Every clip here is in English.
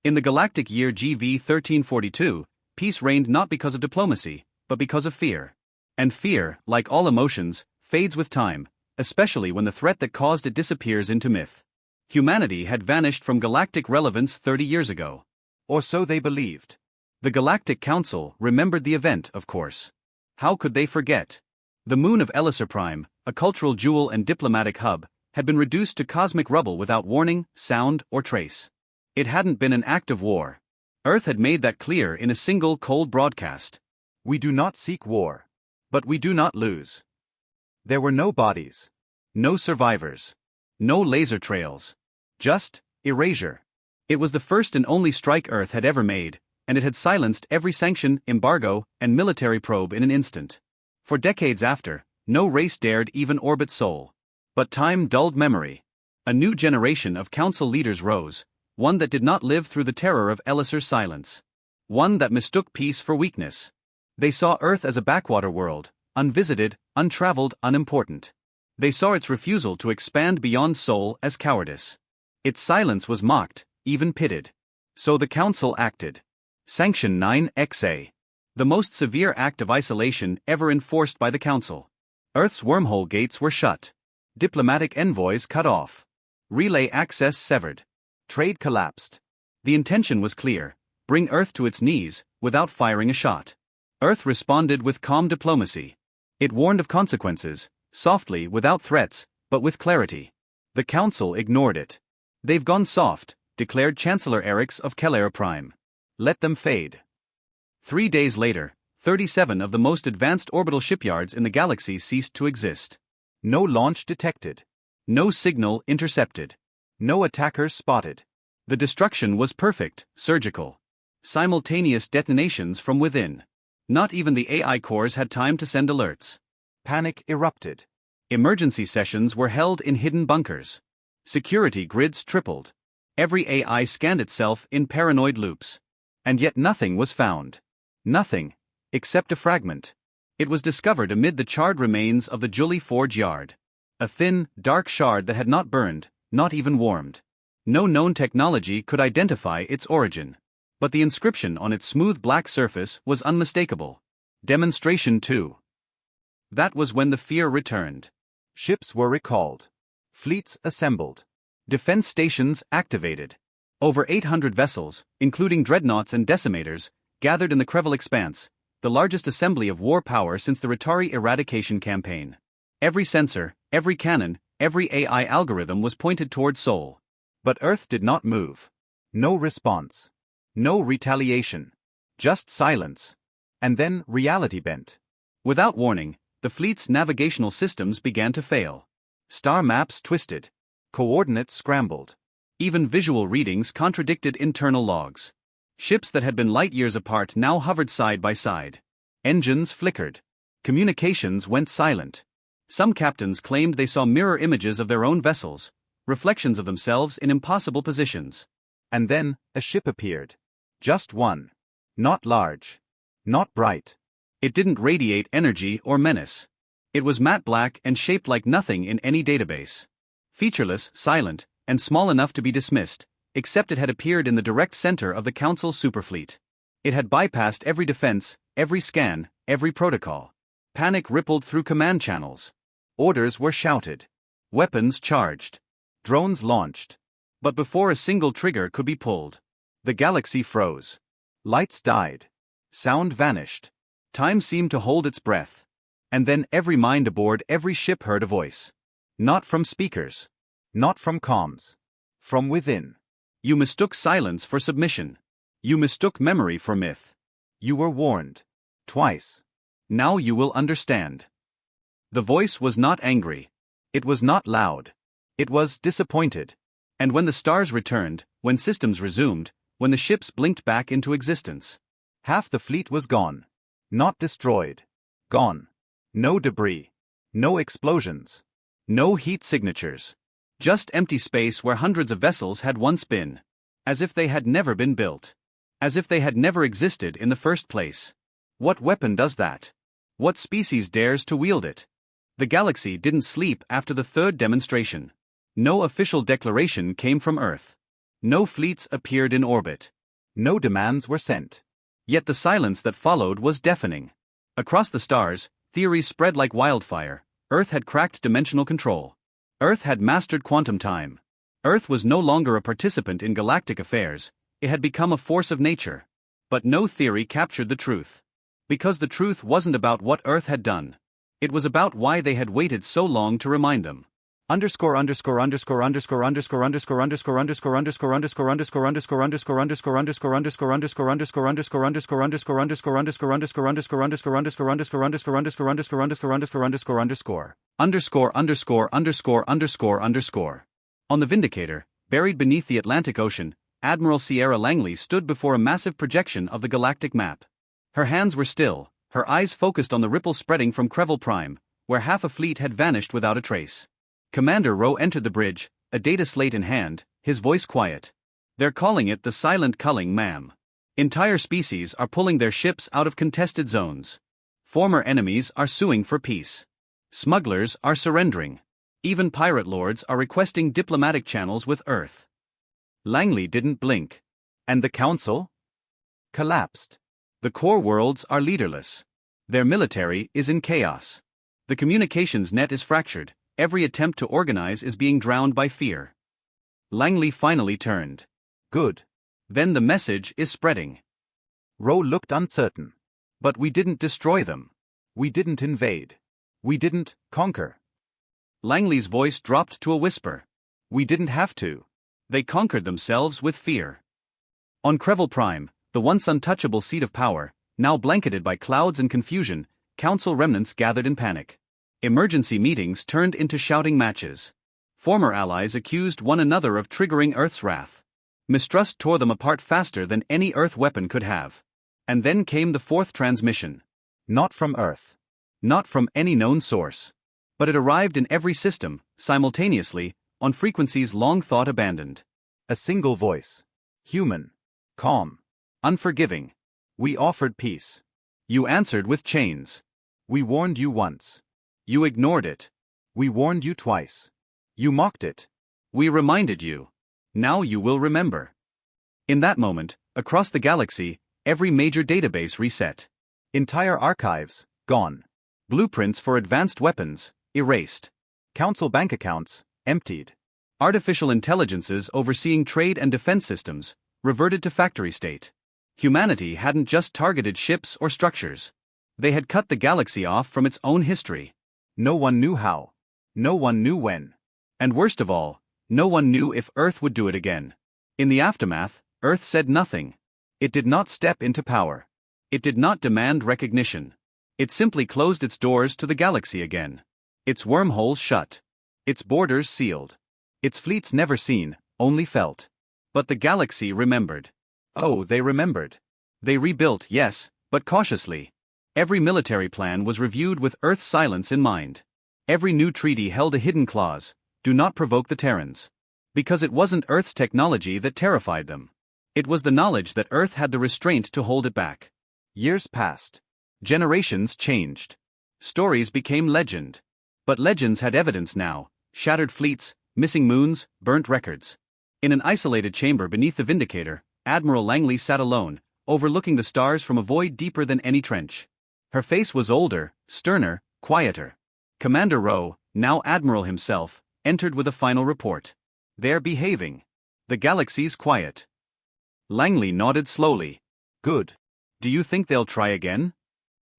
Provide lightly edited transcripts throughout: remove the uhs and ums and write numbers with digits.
In the galactic year GV 1342, peace reigned not because of diplomacy, but because of fear. And fear, like all emotions, fades with time, especially when the threat that caused it disappears into myth. Humanity had vanished from galactic relevance 30 years ago. Or so they believed. The Galactic Council remembered the event, of course. How could they forget? The moon of Elisir Prime, a cultural jewel and diplomatic hub, had been reduced to cosmic rubble without warning, sound, or trace. It hadn't been an act of war. Earth had made that clear in a single cold broadcast. We do not seek war. But we do not lose. There were no bodies. No survivors. No laser trails. Just erasure. It was the first and only strike Earth had ever made, and it had silenced every sanction, embargo, and military probe in an instant. For decades after, no race dared even orbit Sol. But time dulled memory. A new generation of council leaders rose, one that did not live through the terror of Elisir's silence. One that mistook peace for weakness. They saw Earth as a backwater world, unvisited, untraveled, unimportant. They saw its refusal to expand beyond Sol as cowardice. Its silence was mocked, even pitted. So the council acted. Sanction 9XA. The most severe act of isolation ever enforced by the council. Earth's wormhole gates were shut. Diplomatic envoys cut off. Relay access severed. Trade collapsed. The intention was clear: bring Earth to its knees, without firing a shot. Earth responded with calm diplomacy. It warned of consequences, softly, without threats, but with clarity. The council ignored it. They've gone soft, declared Chancellor Erix of Kelera Prime. Let them fade. 3 days later, 37 of the most advanced orbital shipyards in the galaxy ceased to exist. No launch detected. No signal intercepted. No attackers spotted. The destruction was perfect, surgical. Simultaneous detonations from within. Not even the AI cores had time to send alerts. Panic erupted. Emergency sessions were held in hidden bunkers. Security grids tripled. Every AI scanned itself in paranoid loops. And yet nothing was found. Nothing, except a fragment. It was discovered amid the charred remains of the Jully Forge yard. A thin, dark shard that had not burned, not even warmed. No known technology could identify its origin. But the inscription on its smooth black surface was unmistakable. Demonstration 2. That was when the fear returned. Ships were recalled. Fleets assembled. Defense stations activated. Over 800 vessels, including dreadnoughts and decimators, gathered in the Krevel Expanse, the largest assembly of war power since the Ratari eradication campaign. Every sensor, every cannon, every AI algorithm was pointed toward Sol. But Earth did not move. No response. No retaliation. Just silence. And then reality bent. Without warning, the fleet's navigational systems began to fail. Star maps twisted. Coordinates scrambled. Even visual readings contradicted internal logs. Ships that had been light years apart now hovered side by side. Engines flickered. Communications went silent. Some captains claimed they saw mirror images of their own vessels, reflections of themselves in impossible positions. And then, a ship appeared. Just one. Not large. Not bright. It didn't radiate energy or menace. It was matte black and shaped like nothing in any database. Featureless, silent, and small enough to be dismissed, except it had appeared in the direct center of the Council's superfleet. It had bypassed every defense, every scan, every protocol. Panic rippled through command channels. Orders were shouted. Weapons charged. Drones launched. But before a single trigger could be pulled, the galaxy froze. Lights died. Sound vanished. Time seemed to hold its breath. And then every mind aboard every ship heard a voice. Not from speakers. Not from comms. From within. You mistook silence for submission. You mistook memory for myth. You were warned. Twice. Now you will understand. The voice was not angry. It was not loud. It was disappointed. And when the stars returned, when systems resumed, when the ships blinked back into existence, half the fleet was gone. Not destroyed. Gone. No debris. No explosions. No heat signatures. Just empty space where hundreds of vessels had once been. As if they had never been built. As if they had never existed in the first place. What weapon does that? What species dares to wield it? The galaxy didn't sleep after the third demonstration. No official declaration came from Earth. No fleets appeared in orbit. No demands were sent. Yet the silence that followed was deafening. Across the stars, theories spread like wildfire. Earth had cracked dimensional control. Earth had mastered quantum time. Earth was no longer a participant in galactic affairs, it had become a force of nature. But no theory captured the truth. Because the truth wasn't about what Earth had done. It was about why they had waited so long to remind them. On the Vindicator, buried beneath the Atlantic Ocean, Admiral Sierra Langley stood before a massive projection of the galactic map. Her hands were still, her eyes focused on the ripples spreading from Crevel Prime, where half a fleet had vanished without a trace. Commander Rowe entered the bridge, a data slate in hand, his voice quiet. They're calling it the silent culling, ma'am. Entire species are pulling their ships out of contested zones. Former enemies are suing for peace. Smugglers are surrendering. Even pirate lords are requesting diplomatic channels with Earth. Langley didn't blink. And the Council? Collapsed. The core worlds are leaderless. Their military is in chaos. The communications net is fractured, every attempt to organize is being drowned by fear. Langley finally turned. Good. Then the message is spreading. Rowe looked uncertain. But we didn't destroy them. We didn't invade. We didn't conquer. Langley's voice dropped to a whisper. We didn't have to. They conquered themselves with fear. On Crevel Prime, the once untouchable seat of power, now blanketed by clouds and confusion, Council remnants gathered in panic. Emergency meetings turned into shouting matches. Former allies accused one another of triggering Earth's wrath. Mistrust tore them apart faster than any Earth weapon could have. And then came the fourth transmission. Not from Earth. Not from any known source. But it arrived in every system, simultaneously, on frequencies long thought abandoned. A single voice. Human. Calm. Unforgiving. We offered peace. You answered with chains. We warned you once. You ignored it. We warned you twice. You mocked it. We reminded you. Now you will remember. In that moment, across the galaxy, every major database reset. Entire archives, gone. Blueprints for advanced weapons, erased. Council bank accounts, emptied. Artificial intelligences overseeing trade and defense systems, reverted to factory state. Humanity hadn't just targeted ships or structures. They had cut the galaxy off from its own history. No one knew how. No one knew when. And worst of all, no one knew if Earth would do it again. In the aftermath, Earth said nothing. It did not step into power. It did not demand recognition. It simply closed its doors to the galaxy again. Its wormholes shut. Its borders sealed. Its fleets never seen, only felt. But the galaxy remembered. Oh, they remembered. They rebuilt, yes, but cautiously. Every military plan was reviewed with Earth's silence in mind. Every new treaty held a hidden clause, do not provoke the Terrans. Because it wasn't Earth's technology that terrified them. It was the knowledge that Earth had the restraint to hold it back. Years passed. Generations changed. Stories became legend. But legends had evidence now, shattered fleets, missing moons, burnt records. In an isolated chamber beneath the Vindicator, Admiral Langley sat alone, overlooking the stars from a void deeper than any trench. Her face was older, sterner, quieter. Commander Rowe, now Admiral himself, entered with a final report. They're behaving. The galaxy's quiet. Langley nodded slowly. Good. Do you think they'll try again?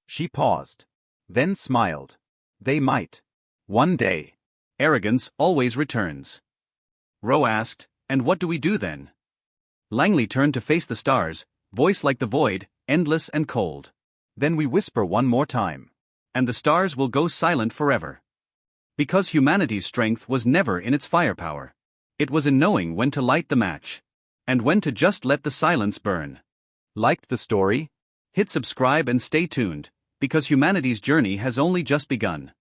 She paused. Then smiled. They might. One day. Arrogance always returns. Rowe asked, and what do we do then? Langley turned to face the stars, voice like the void, endless and cold. Then we whisper one more time. And the stars will go silent forever. Because humanity's strength was never in its firepower. It was in knowing when to light the match. And when to just let the silence burn. Liked the story? Hit subscribe and stay tuned, because humanity's journey has only just begun.